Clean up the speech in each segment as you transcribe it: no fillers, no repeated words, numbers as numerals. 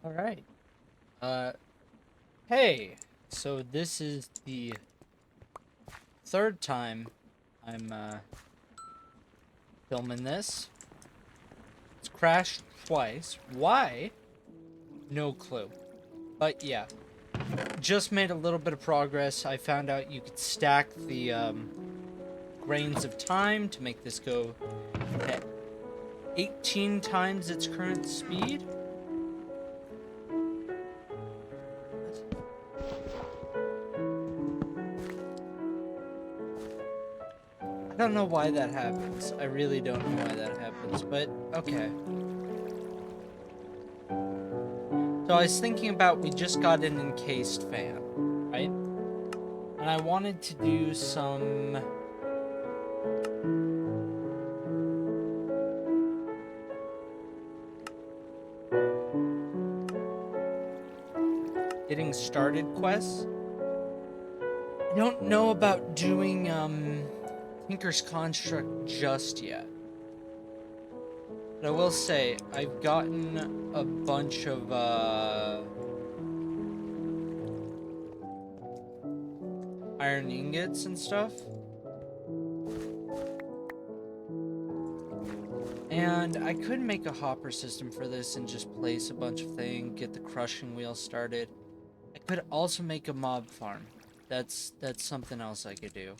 All right. Uh, hey. So this is the third time I'm filming this. It's crashed twice. Why? No clue. But yeah, just made a little bit of progress. I found out you could stack the grains of time to make this go at 18 times its current speed. I don't know why that happens. I really don't know why that happens, but okay. So I was thinking about we just got an encased fan, right? And I wanted to do some getting started quests. I don't know about doing Tinker's Construct just yet. But I will say I've gotten a bunch of iron ingots and stuff. And I could make a hopper system for this and just place a bunch of things, get the crushing wheel started. I could also make a mob farm. That's something else I could do.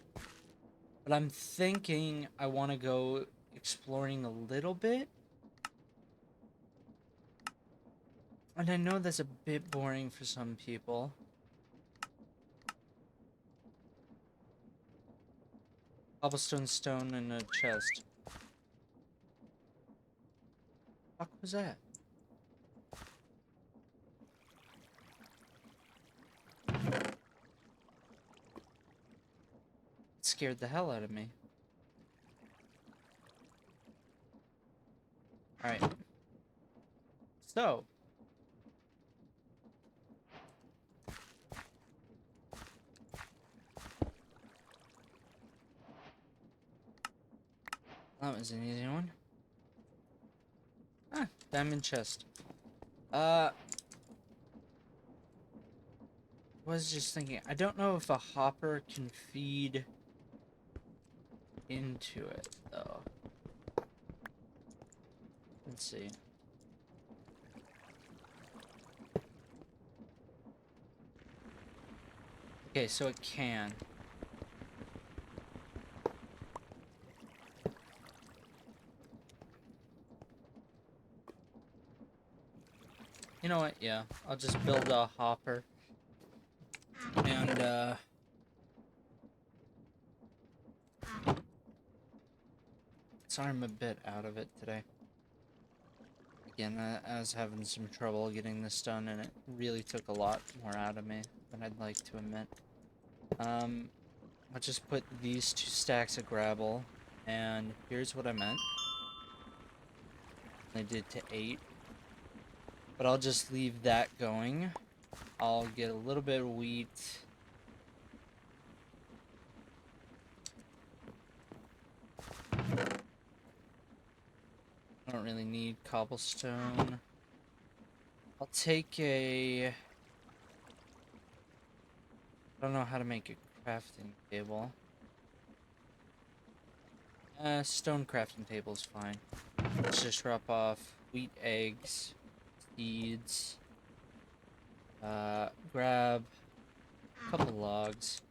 But I'm thinking I want to go exploring a little bit. And I know that's a bit boring for some people. Cobblestone stone and a chest. What was that? It scared the hell out of me. Alright. So. That was an easy one. Ah, diamond chest. Was just thinking, I don't know if a hopper can feed into it, though. Let's see. Okay, so it can. You know what? Yeah, I'll just build a hopper. And, sorry I'm a bit out of it today. Again, I was having some trouble getting this done, and it really took a lot more out of me than I'd like to admit. I'll just put these 2 stacks of gravel, and here's what I meant. I did to 8. But I'll just leave that going. I'll get a little bit of wheat. I don't really need cobblestone. I'll take a... I don't know how to make a crafting table. Stone crafting table is fine. Let's just drop off wheat, eggs, seeds. Grab a couple logs.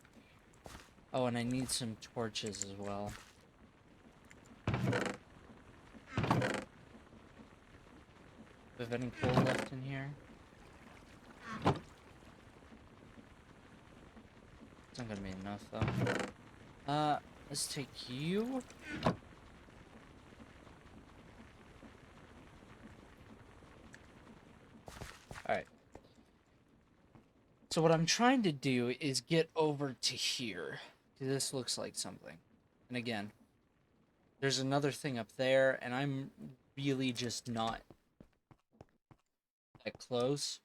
Oh, and I need some torches as well. Do we have any coal left in here? It's not gonna be enough, though. Let's take you. Alright. So what I'm trying to do is get over to here. This looks like something. And again, there's another thing up there, and I'm really just not that close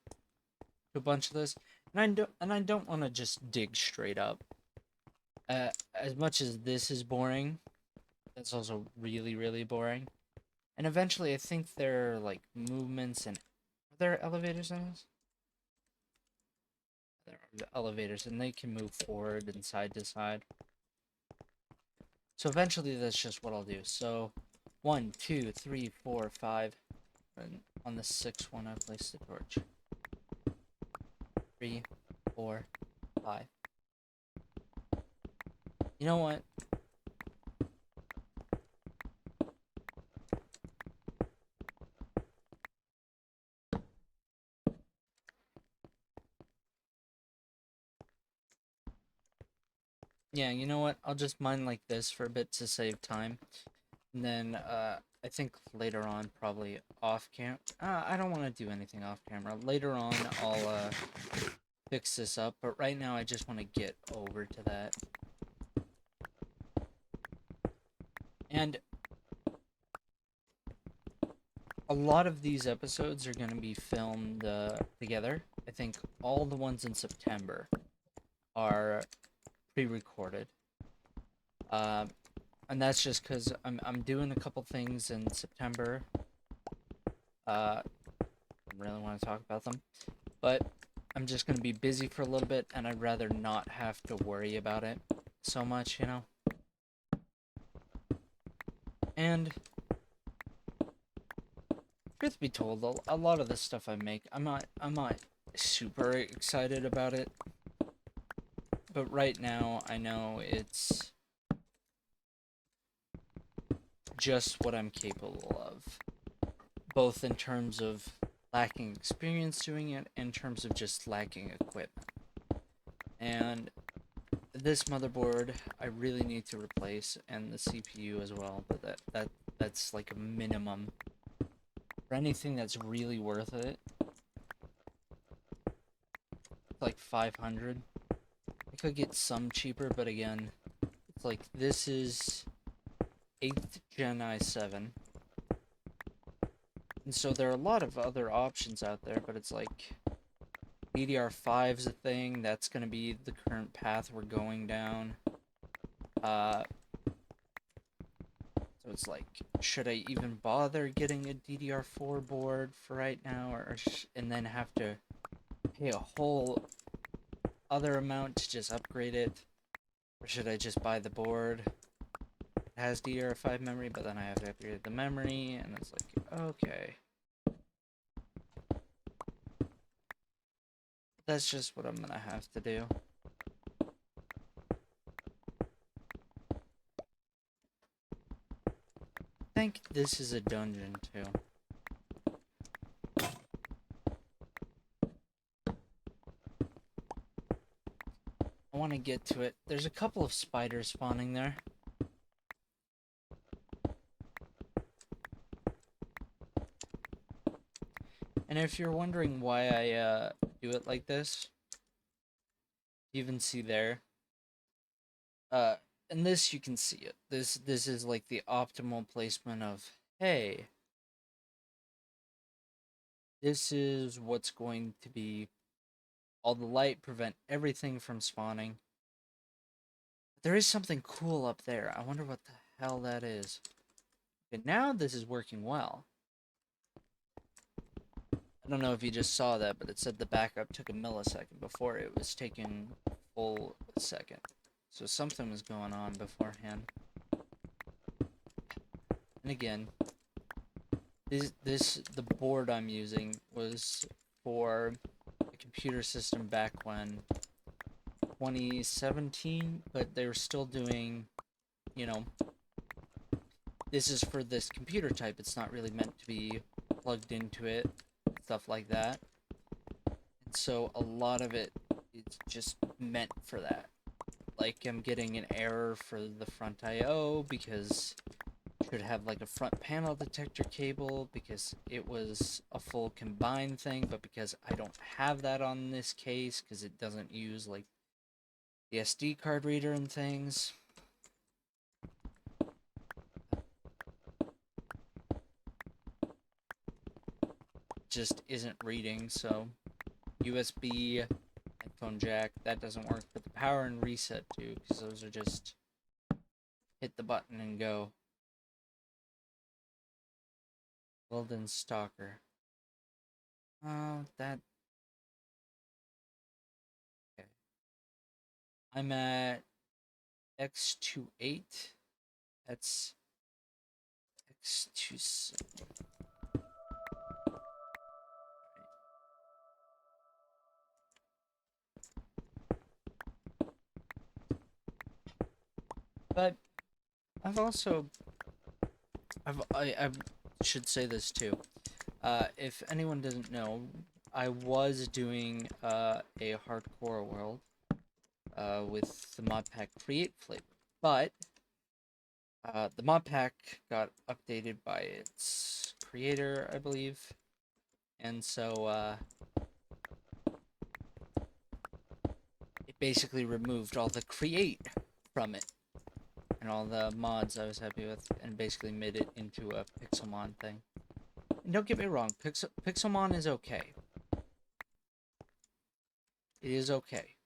to a bunch of this. And I don't want to just dig straight up. As much as this is boring, that's also really, really boring. And eventually, I think there are like movements and are there are elevators in this? There are the elevators, and they can move forward and side to side. So eventually that's just what I'll do. So 1, 2, 3, 4, 5. And on the 6th one I place the torch. 3, 4, 5. You know what? Yeah, you know what? I'll just mine like this for a bit to save time. And then, I think later on, probably off cam. I don't want to do anything off camera. Later on, I'll, fix this up. But right now, I just want to get over to that. And a lot of these episodes are going to be filmed, together. I think all the ones in September are pre-recorded. And that's just because I'm doing a couple things in September. I really want to talk about them, but I'm just gonna be busy for a little bit, and I'd rather not have to worry about it so much, you know. And truth be told, a lot of the stuff I make, I'm not super excited about it. But right now, I know it's just what I'm capable of, both in terms of lacking experience doing it, and in terms of just lacking equipment. And this motherboard I really need to replace, and the CPU as well, but that's like a minimum. For anything that's really worth it, it's like 500. I could get some cheaper, but again, it's like this is 8th gen i7. And so there are a lot of other options out there, but it's like DDR5's a thing. That's going to be the current path we're going down. So it's like, should I even bother getting a DDR4 board for right now, and then have to pay a whole other amount to just upgrade it? Or should I just buy the board? It has DDR5 memory, but then I have to upgrade the memory, and it's like, okay. That's just what I'm gonna have to do. I think this is a dungeon, too. I want to get to it. There's a couple of spiders spawning there. And if you're wondering why I do it like this, you even see there. In this you can see it. This is like the optimal placement of, hey, this is what's going to be all the light, prevent everything from spawning. There is something cool up there. I wonder what the hell that is. Okay, now this is working well. I don't know if you just saw that, but it said the backup took a millisecond. Before it was taking a full second. So something was going on beforehand. And again, the board I'm using was for a computer system back when 2017, but they were still doing, you know, this is for this computer type. It's not really meant to be plugged into it, stuff like that. And so a lot of it is just meant for that. Like, I'm getting an error for the front I/O because it should have like a front panel detector cable because it was a full combined thing, but because I don't have that on this case because it doesn't use like the SD card reader and things. Just isn't reading, so USB, headphone jack, that doesn't work, but the power and reset do, because those are just hit the button and go. Weldon Stalker. That okay. I'm at X28. That's X27. But I've also I should say this too. If anyone doesn't know, I was doing a hardcore world with the mod pack Create Flavor, but the mod pack got updated by its creator, I believe, and so it basically removed all the create from it and all the mods I was happy with, and basically made it into a Pixelmon thing. And don't get me wrong, Pixelmon is okay. It is okay.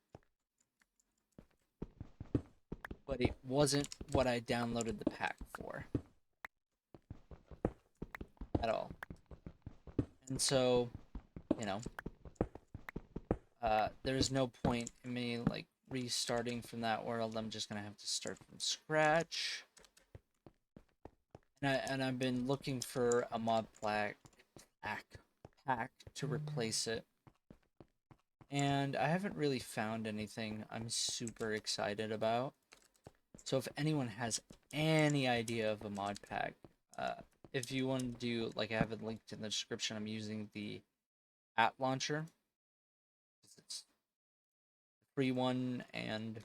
But it wasn't what I downloaded the pack for. At all. And so, you know, there's no point in me, like, restarting from that world. I'm just gonna have to start from scratch. And I've been looking for a mod pack to replace it. And I haven't really found anything I'm super excited about. So if anyone has any idea of a mod pack, if you want to do, like, I have it linked in the description, I'm using the app launcher. It's a free one and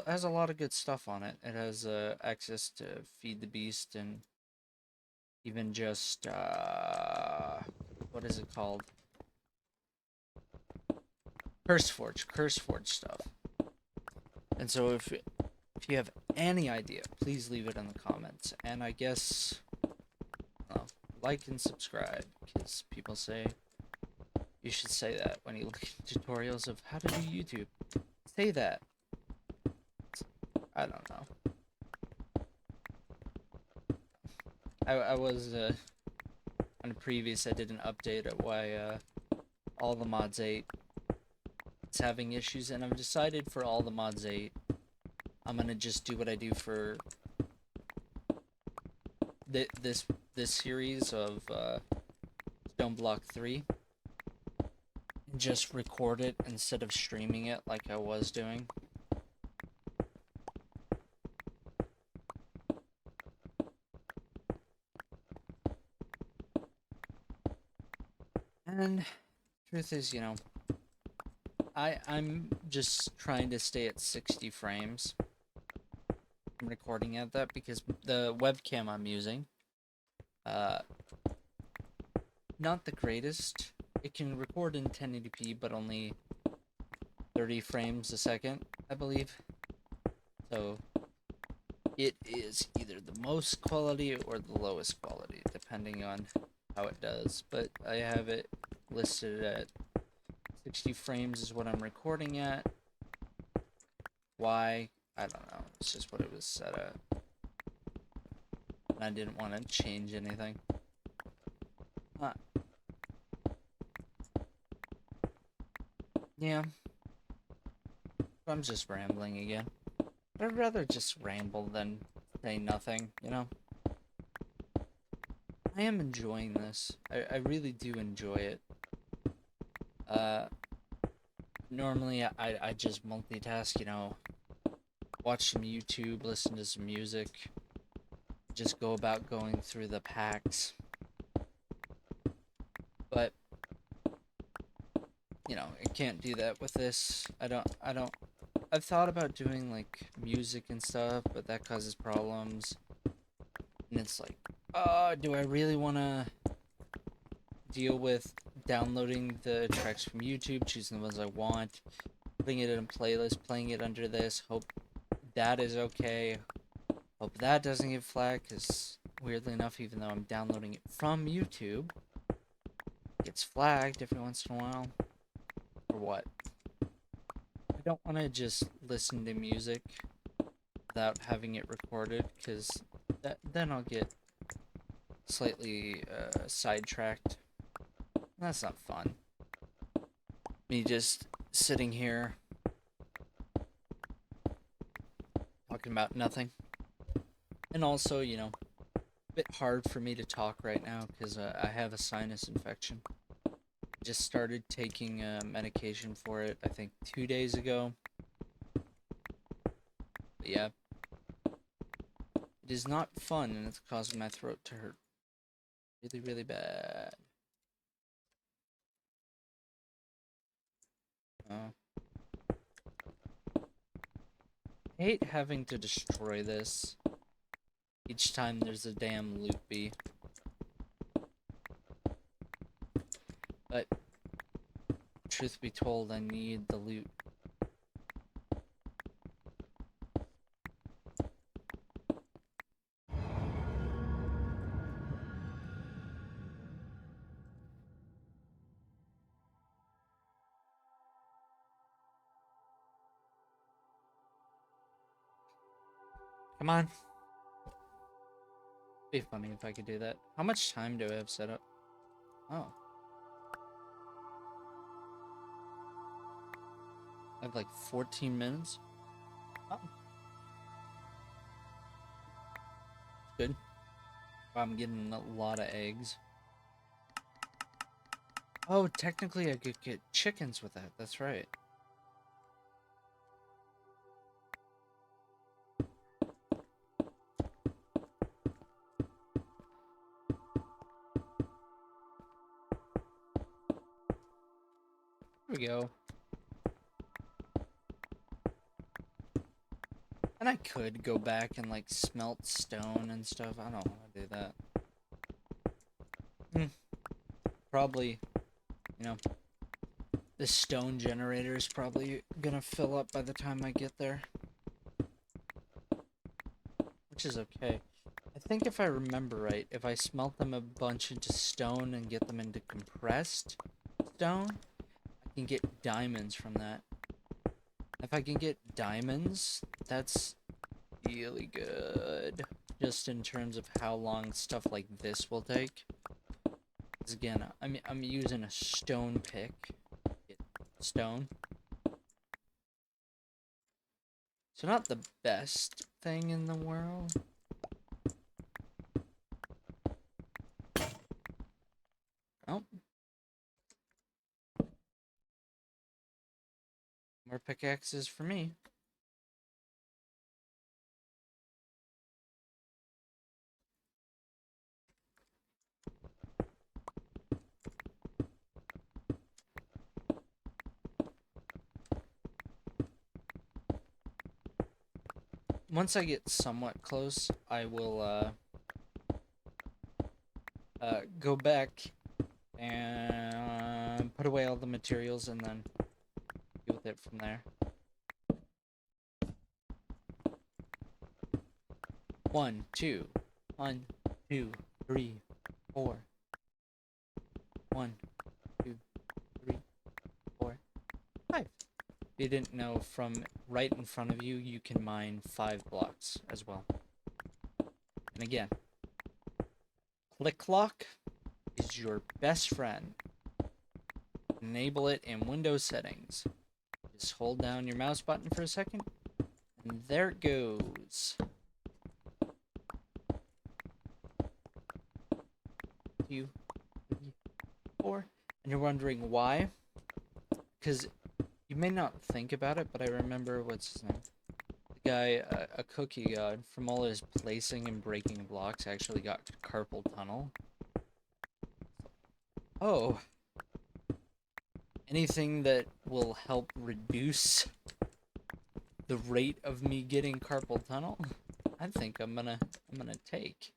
has a lot of good stuff on it. It has access to Feed the Beast and even just, what is it called? Curseforge stuff. And so if you have any idea, please leave it in the comments. And I guess, well, like and subscribe, because people say you should say that when you look at tutorials of how to do YouTube. Say that. I don't know. I was, on a previous, I did an update at why, all the mods 8 is having issues, and I've decided for all the mods 8, I'm gonna just do what I do for this series of, StoneBlock3. Just record it instead of streaming it like I was doing. And truth is, you know, I'm just trying to stay at 60 frames. I'm recording at that because the webcam I'm using, not the greatest. It can record in 1080p, but only 30 frames a second, I believe. So it is either the most quality or the lowest quality, depending on how it does. But I have it listed at 60 frames is what I'm recording at. Why? I don't know. It's just what it was set at. And I didn't want to change anything. Yeah. I'm just rambling again. But I'd rather just ramble than say nothing, you know? I am enjoying this. I really do enjoy it. Normally I just multitask, you know, watch some YouTube, listen to some music, just go about going through the packs. But, you know, I can't do that with this. I've thought about doing, like, music and stuff, but that causes problems. And it's like, do I really want to deal with downloading the tracks from YouTube, choosing the ones I want, putting it in a playlist, playing it under this, hope that is okay, hope that doesn't get flagged, because weirdly enough, even though I'm downloading it from YouTube, it gets flagged every once in a while, or what? I don't want to just listen to music without having it recorded, because then I'll get slightly sidetracked. That's not fun. Me just sitting here talking about nothing. And also, you know, a bit hard for me to talk right now because I have a sinus infection. Just started taking medication for it, I think 2 days ago. But yeah, it is not fun, and it's causing my throat to hurt really, really bad. Oh. I hate having to destroy this each time there's a damn loopy. But, truth be told, I need the loot. Come on. Be funny if I could do that. How much time do I have set up? Oh. I have like 14 minutes. Oh. Good. I'm getting a lot of eggs. Oh, technically I could get chickens with that. That's right. There we go. And I could go back and like smelt stone and stuff. I don't want to do that. Probably, you know, the stone generator is probably gonna fill up by the time I get there. Which is okay. I think if I remember right, if I smelt them a bunch into stone and get them into compressed stone, I can get diamonds from that. If I can get diamonds, that's really good. Just in terms of how long stuff like this will take. Because again, I'm using a stone pick. Stone. So not the best thing in the world. Oh. More pickaxes for me. Once I get somewhat close, I will go back and put away all the materials and then deal with it from there. 1, 2, 1, 2, 3, 4. 1, 2, 3, 4, 5. If you didn't know, from right in front of you, you can mine 5 blocks as well. And again, click lock is your best friend. Enable it in Windows settings. Just hold down your mouse button for a second, and there it goes. 2, 3, 4. And you're wondering why? Because you may not think about it, but I remember, what's his name? The guy, a cookie god, from all his placing and breaking blocks, actually got carpal tunnel. Oh. Anything that will help reduce the rate of me getting carpal tunnel, I think I'm gonna take.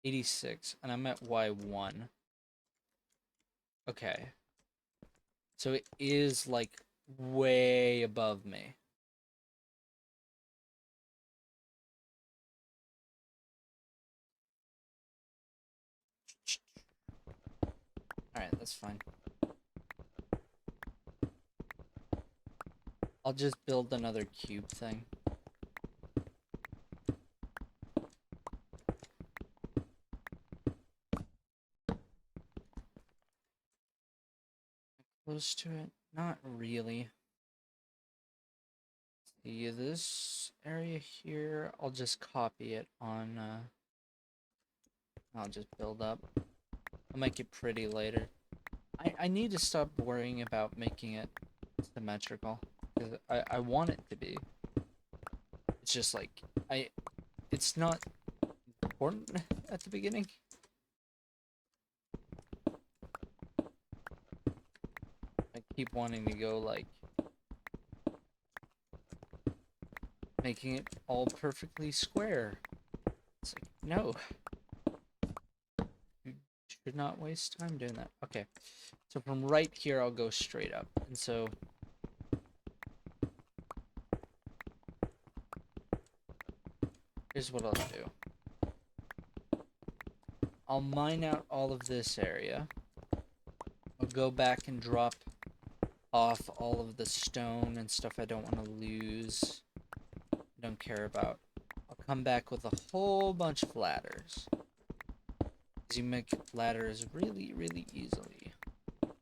86, and I'm at Y1. Okay. So it is, like, way above me. Alright, that's fine. I'll just build another cube thing. close to it? Not really. See this area here? I'll just copy it on, I'll just build up. I'll make it pretty later. I need to stop worrying about making it symmetrical. Because I want it to be. It's just like, it's not important at the beginning. I keep wanting to go like making it all perfectly square. It's like, no. You should not waste time doing that. Okay. So from right here, I'll go straight up. And so here's what I'll do. I'll mine out all of this area. I'll go back and drop off all of the stone and stuff I don't want to lose. I don't care about. I'll come back with a whole bunch of ladders. Because you make ladders really, really easily.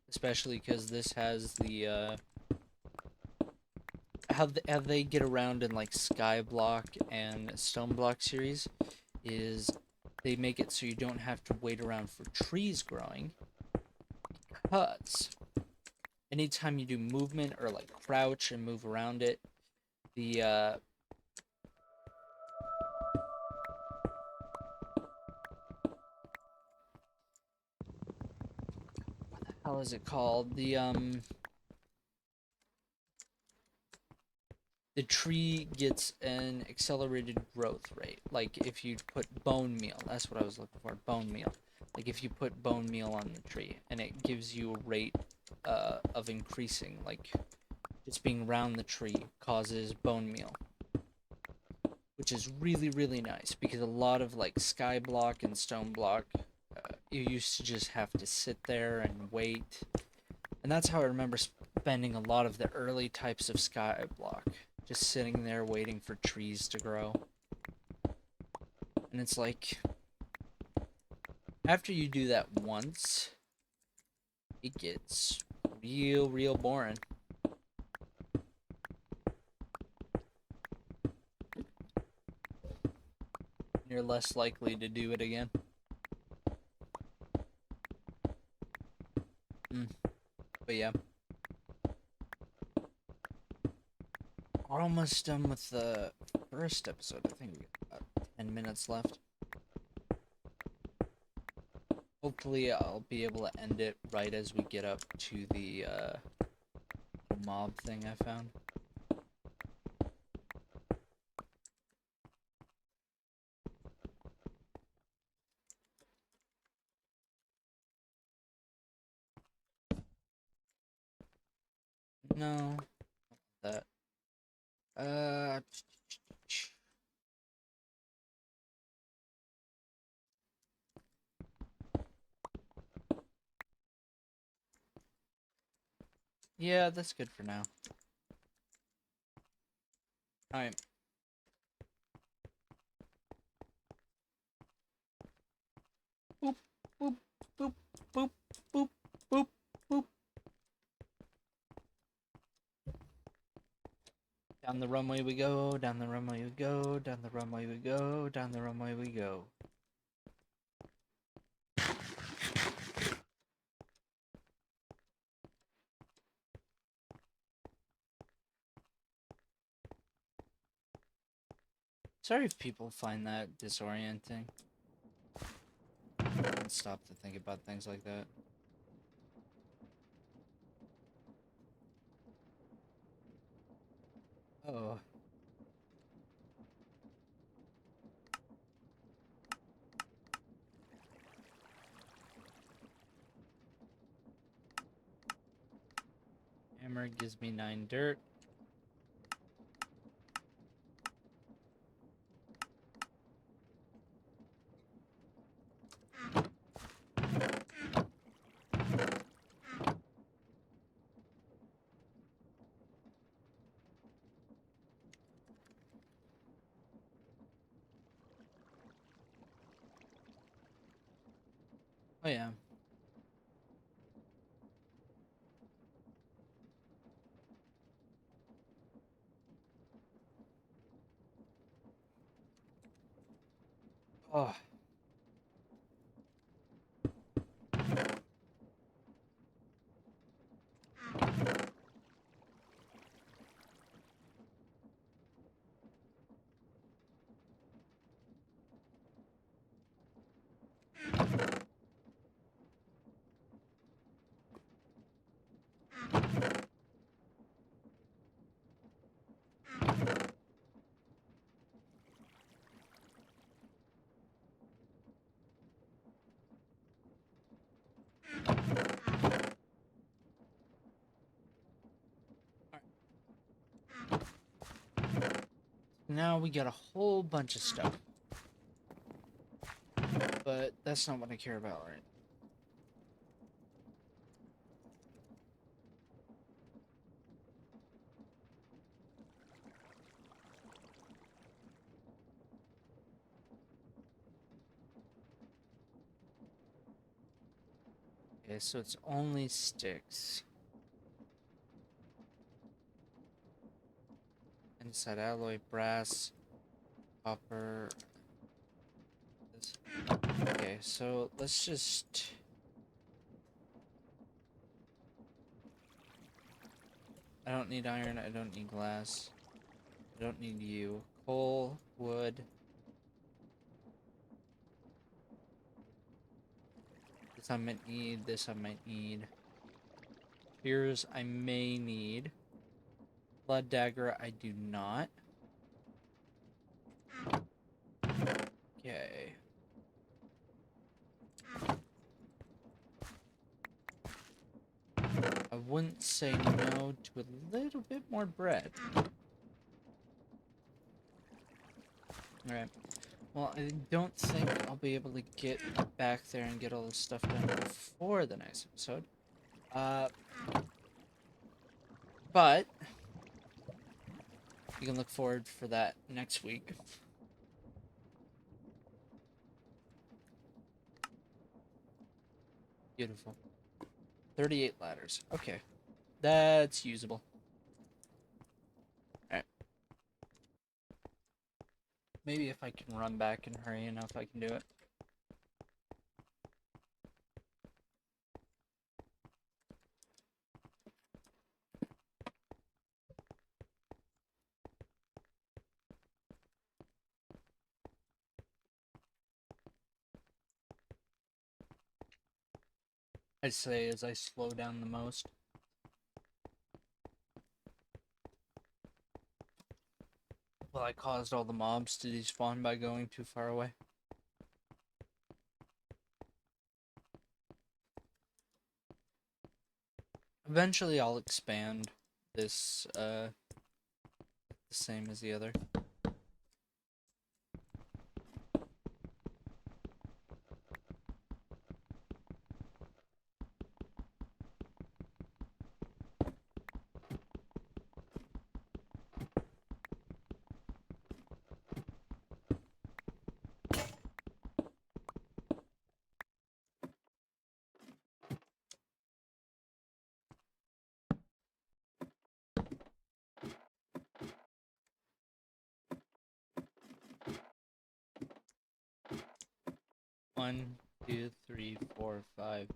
Especially because this has the, how they get around in like Skyblock and StoneBlock series is they make it so you don't have to wait around for trees growing, because anytime you do movement or like crouch and move around it, the what the hell is it called? The tree gets an accelerated growth rate. Like if you put bone meal, that's what I was looking for, bone meal. Like if you put bone meal on the tree, and it gives you a rate of increasing, like just being around the tree causes bone meal. Which is really, really nice, because a lot of like Skyblock and StoneBlock, you used to just have to sit there and wait. And that's how I remember spending a lot of the early types of Skyblock. Just sitting there waiting for trees to grow. And it's like, after you do that once, it gets real, real boring. You're less likely to do it again. But yeah. We're almost done with the first episode. I think we got about 10 minutes left. Hopefully I'll be able to end it right as we get up to the mob thing I found. No. That. Yeah, that's good for now. Alright. Boop, boop, boop, boop, boop, boop, boop. Down the runway we go, down the runway we go, down the runway we go, down the runway we go. Sorry if people find that disorienting. I can't stop to think about things like that. Oh. Hammer gives me 9 dirt. Oh yeah. Oh. Now we got a whole bunch of stuff. But that's not what I care about, right? Okay, so it's only sticks. Inside alloy, brass, copper. Okay, so let's just... I don't need iron, I don't need glass. I don't need you. Coal, wood. This I might need, this I might need. Spears I may need. Blood dagger I do not. Okay. I wouldn't say no to a little bit more bread. Alright. Well, I don't think I'll be able to get back there and get all this stuff done before the next episode. But you can look forward for that next week. Beautiful. 38 ladders. Okay. That's usable. Alright. Maybe if I can run back and hurry enough, I can do it. I'd say as I slow down the most. Well, I caused all the mobs to despawn by going too far away. Eventually I'll expand this, the same as the other. One, two, three, four, five.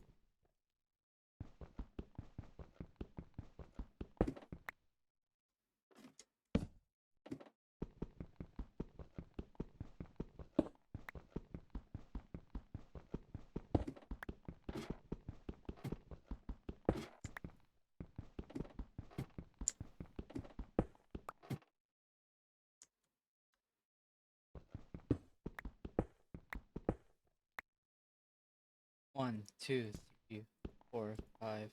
One, two, three, four, five.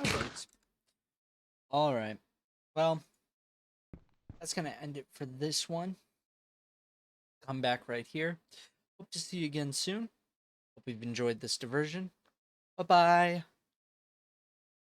That works. Alright. Well, that's gonna end it for this one. Come back right here. Hope to see you again soon. Hope you've enjoyed this diversion. Bye-bye.